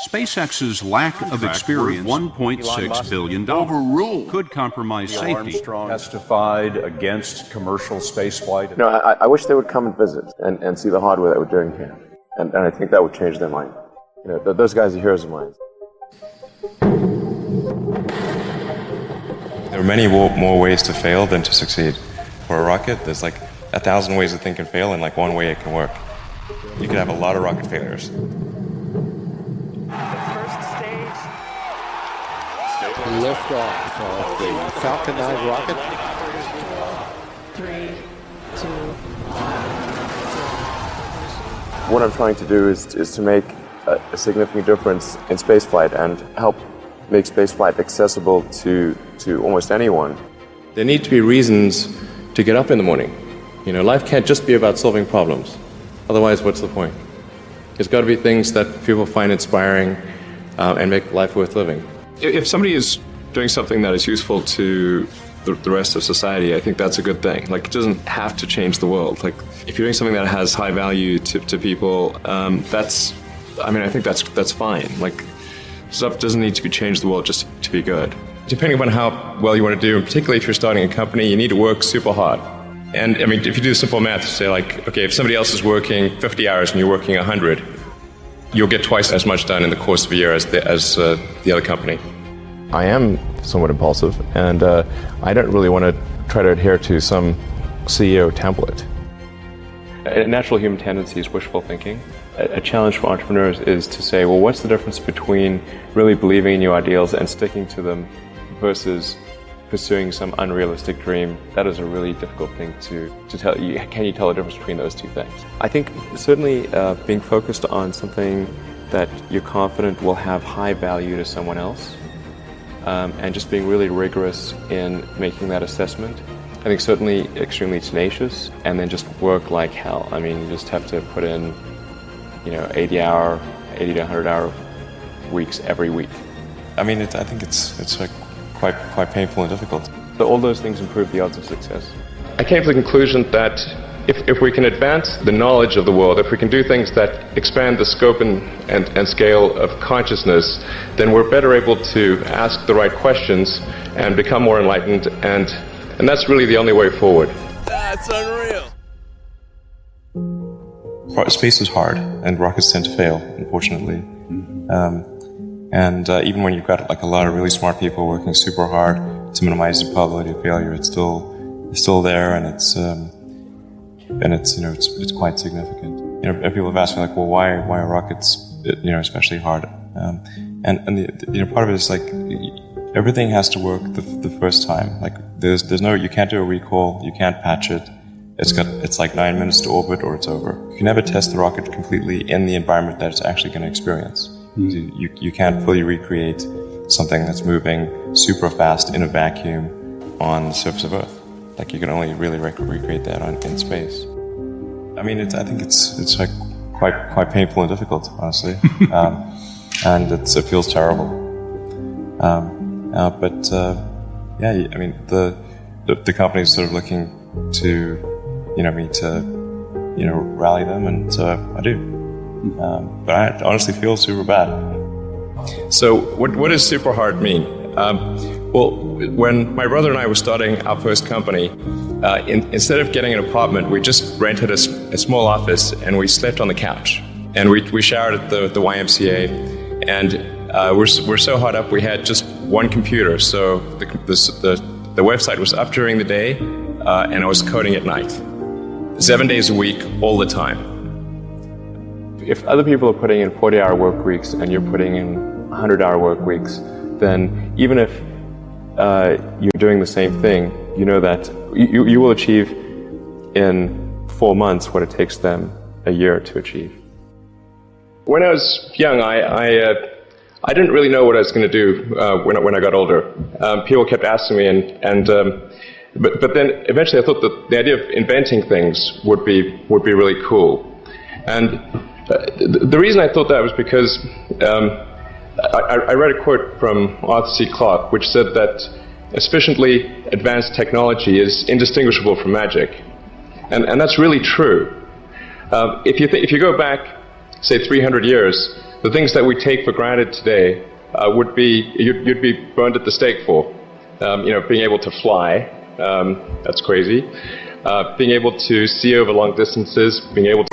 SpaceX's lack of experience, $1.6 billion, overruled, could compromise safety. Armstrong testified against commercial spaceflight. No, I wish they would come and visit and see the hardware that we're doing here. And I think that would change their mind. You know, those guys are heroes of mine. There are many more ways to fail than to succeed. For a rocket, there's like 1,000 ways a thing can fail and like one way it can work. You could have a lot of rocket failures. Liftoff of the Falcon 9 rocket. 3, 2, 1. What I'm trying to do is to make a significant difference in spaceflight and help make spaceflight accessible to almost anyone. There need to be reasons to get up in the morning. You know, life can't just be about solving problems. Otherwise, what's the point? There's got to be things that people find inspiring and make life worth living. If somebody is doing something that is useful to the rest of society, I think that's a good thing. Like, it doesn't have to change the world. Like, if you're doing something that has high value to people, I think that's fine. Like, stuff doesn't need to be changed the world just to be good. Depending upon how well you want to do, and particularly if you're starting a company, you need to work super hard. And I mean, if you do simple math, say like, okay, if somebody else is working 50 hours and you're working 100, you'll get twice as much done in the course of a year as the other company. I am somewhat impulsive, and I don't really want to try to adhere to some CEO template. A natural human tendency is wishful thinking. A challenge for entrepreneurs is to say, well, what's the difference between really believing in your ideals and sticking to them versus pursuing some unrealistic dream? That is a really difficult thing to tell you. Can you tell the difference between those two things? I think certainly being focused on something that you're confident will have high value to someone else, and just being really rigorous in making that assessment. I think certainly extremely tenacious, and then just work like hell. I mean, you just have to put in, 80 to 100 hour weeks every week. I mean, I think it's like quite painful and difficult. So all those things improve the odds of success. I came to the conclusion that if we can advance the knowledge of the world, if we can do things that expand the scope and scale of consciousthen we're better able to ask the right questions and become more enlightened, and that's really the only way forward. That's unreal. Space is hard, and rockets tend to fail, unfortunately. Even when you've got like a lot of really smart people working super hard to minimize the probability of failure, it's still there, and it's quite significant. People have asked me like, well, why are rockets especially hard? Part of it is like everything has to work the first time. Like there's no, you can't do a recall, you can't patch it. It's like 9 minutes to orbit or it's over. You can never test the rocket completely in the environment that it's actually going to experience. You can't fully recreate something that's moving super fast in a vacuum on the surface of Earth. Like you can only really recreate that in space. I mean, I think it's like quite painful and difficult, honestly, and it feels terrible. I mean, the company's sort of looking to me to rally them, and I do. But I honestly feel super bad. So what does super hard mean? Well, when my brother and I were starting our first company, instead of getting an apartment, we just rented a small office and we slept on the couch. And we showered at the YMCA, and we're so hot up we had just one computer. So the website was up during the day, and I was coding at night. 7 days a week, all the time. If other people are putting in 40-hour work weeks and you're putting in 100-hour work weeks, then even if you're doing the same thing, you know that you will achieve in 4 months what it takes them a year to achieve. When I was young, I didn't really know what I was going to do when I got older. People kept asking me, but then eventually I thought that the idea of inventing things would be really cool. And the reason I thought that was because I read a quote from Arthur C. Clarke, which said that sufficiently advanced technology is indistinguishable from magic, and that's really true. If you go back, say 300 years, the things that we take for granted today would be you'd be burned at the stake for. Being able to fly, that's crazy. Being able to see over long distances, being able to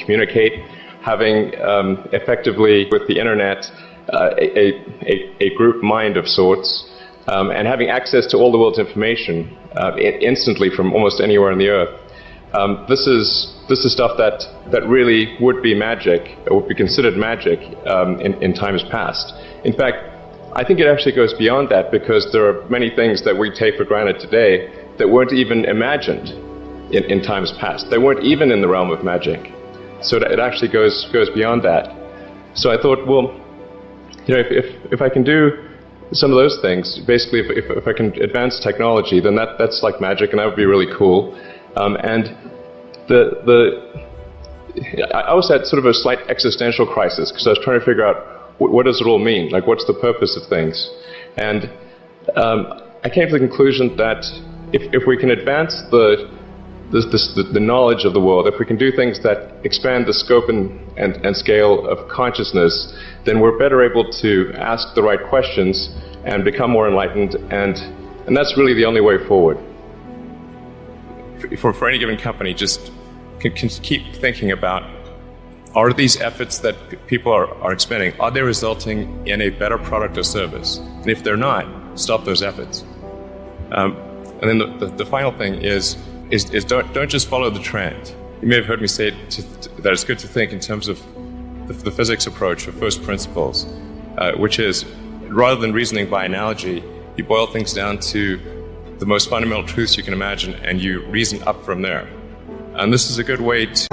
communicate, having effectively with the internet a group mind of sorts, and having access to all the world's information instantly from almost anywhere on the earth. This is stuff that really would be magic, or would be considered magic in times past. In fact, I think it actually goes beyond that, because there are many things that we take for granted today that weren't even imagined in times past. They weren't even in the realm of magic. So it actually goes beyond that. So I thought, well, if I can do some of those things, basically if I can advance technology, then that's like magic, and that would be really cool. And I was at sort of a slight existential crisis, because I was trying to figure out what does it all mean? Like, what's the purpose of things? And I came to the conclusion that if we can advance the knowledge of the world, if we can do things that expand the scope and scale of consciousness, then we're better able to ask the right questions and become more enlightened, and that's really the only way forward. For any given company, just can keep thinking about, are these efforts that people are expending, are they resulting in a better product or service? And if they're not, stop those efforts. And then the final thing is don't just follow the trend. You may have heard me say that it's good to think in terms of the physics approach, or first principles, which is, rather than reasoning by analogy, you boil things down to the most fundamental truths you can imagine, and you reason up from there. And this is a good way to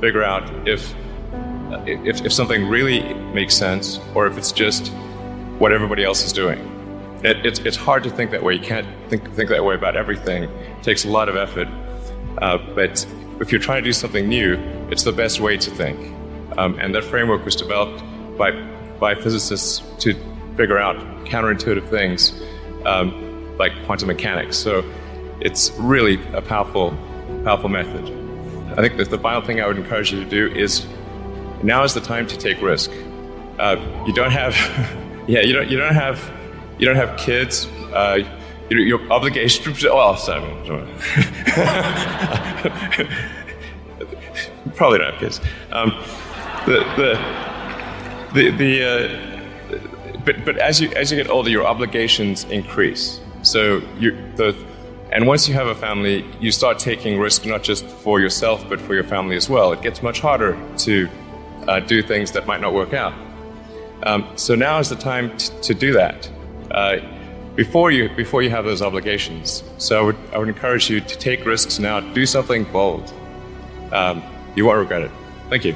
figure out if something really makes sense, or if it's just what everybody else is doing. It's hard to think that way. You can't think that way about everything. It takes a lot of effort. But if you're trying to do something new, it's the best way to think. And that framework was developed by physicists to figure out counterintuitive things like quantum mechanics. So it's really a powerful method. I think that the final thing I would encourage you to do is, now is the time to take risk. You don't have, you don't have kids. Your obligation. Well, sorry. Probably don't have kids. But as you get older, your obligations increase. So and once you have a family, you start taking risk not just for yourself, but for your family as well. It gets much harder to do things that might not work out. So now is the time to do that. Before you have those obligations. So I would encourage you to take risks now. Do something bold. You won't regret it. Thank you.